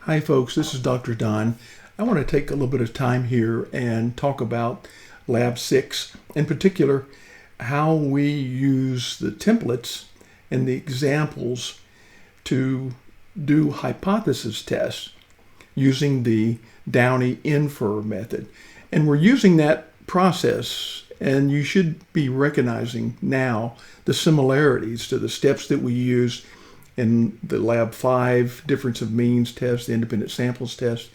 Hi folks, this is Dr. Don. I want to take a little bit of time here and talk about Lab 6, in particular, how we use the templates and the examples to do hypothesis tests using the Downey-Infer method. And we're using that process, and you should be recognizing now the similarities to the steps that we use in the Lab 5 difference of means test, the independent samples test,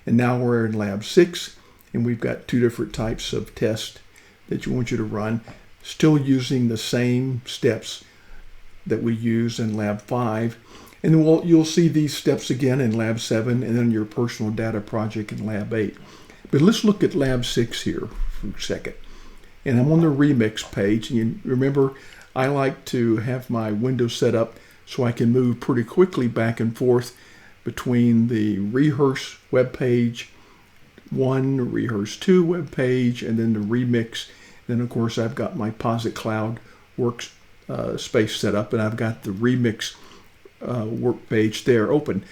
and now we're in Lab 6, and we've got two different types of tests that we want you to run, still using the same steps that we use in Lab 5. And then you'll see these steps again in Lab 7 and then your personal data project in Lab 8. But let's look at Lab 6 here for a second. And I'm on the remix page, and you remember I like to have my window set up so I can move pretty quickly back and forth between the Rehearse webpage 1, Rehearse 2 webpage, and then the Remix. Then, of course, I've got my Posit Cloud workspace set up, and I've got the Remix work page there open.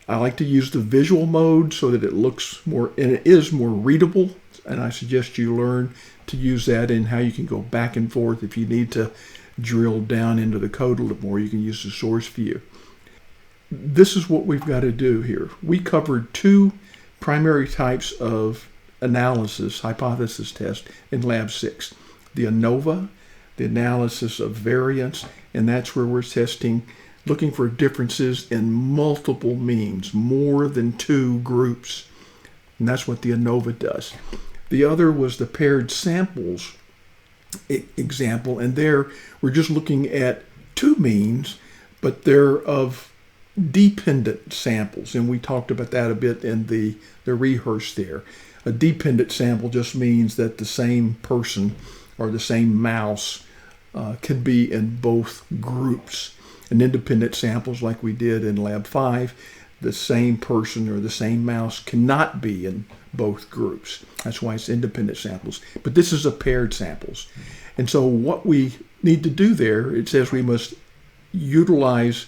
I like to use the visual mode so that it looks more, and it is more readable, and I suggest you learn to use that and how you can go back and forth if you need to drill down into the code a little more. You can use the source view. This is what we've got to do here. We covered two primary types of analysis, hypothesis test in Lab 6. The ANOVA, the analysis of variance, and that's where we're testing, looking for differences in multiple means, more than two groups. And that's what the ANOVA does. The other was the paired samples example, and there we're just looking at two means, but they're of dependent samples, and we talked about that a bit in the rehearse there. A dependent sample just means that the same person or the same mouse can be in both groups. And independent samples, like we did in Lab 5, the same person or the same mouse cannot be in both groups. That's why it's independent samples. But this is a paired samples. And so what we need to do there, it says we must utilize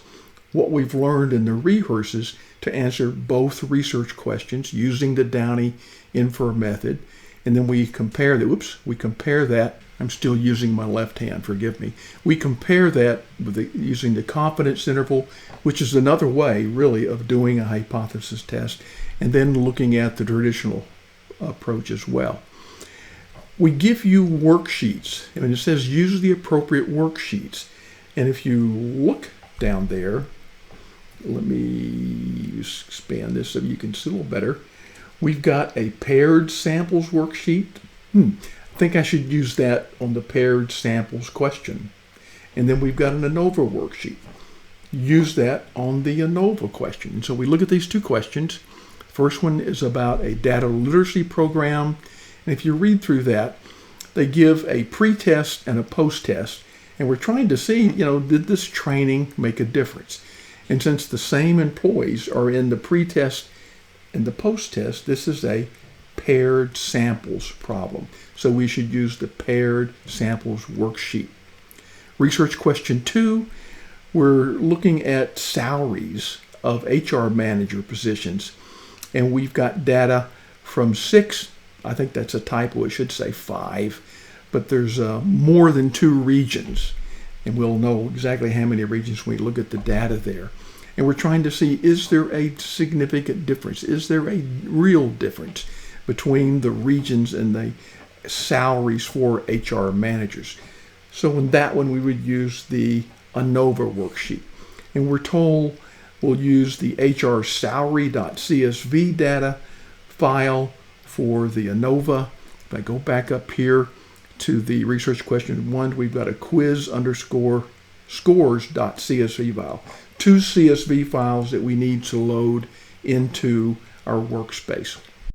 what we've learned in the rehearses to answer both research questions using the Downey-Infer method. And then we compare that. I'm still using my left hand, forgive me. We compare that with using the confidence interval, which is another way, really, of doing a hypothesis test, and then looking at the traditional approach as well. We give you worksheets, and it says use the appropriate worksheets. And if you look down there, let me expand this so you can see a little better. We've got a paired samples worksheet. I think I should use that on the paired samples question. And then we've got an ANOVA worksheet. Use that on the ANOVA question. And so we look at these two questions. First one is about a data literacy program. And if you read through that, they give a pre-test and a post-test. And we're trying to see, did this training make a difference? And since the same employees are in the pre-test and the post-test, this is a paired samples problem. So we should use the paired samples worksheet. Research question 2, we're looking at salaries of HR manager positions. And we've got data from 6, I think that's a typo, it should say 5, but there's more than 2 regions. And we'll know exactly how many regions when we look at the data there. And we're trying to see, is there a significant difference? Is there a real difference between the regions and the salaries for HR managers? So in that one, we would use the ANOVA worksheet. And we're told we'll use the HR salary.csv data file for the ANOVA. If I go back up here to the research question 1, we've got a quiz_scores.csv file. 2 CSV files that we need to load into our workspace.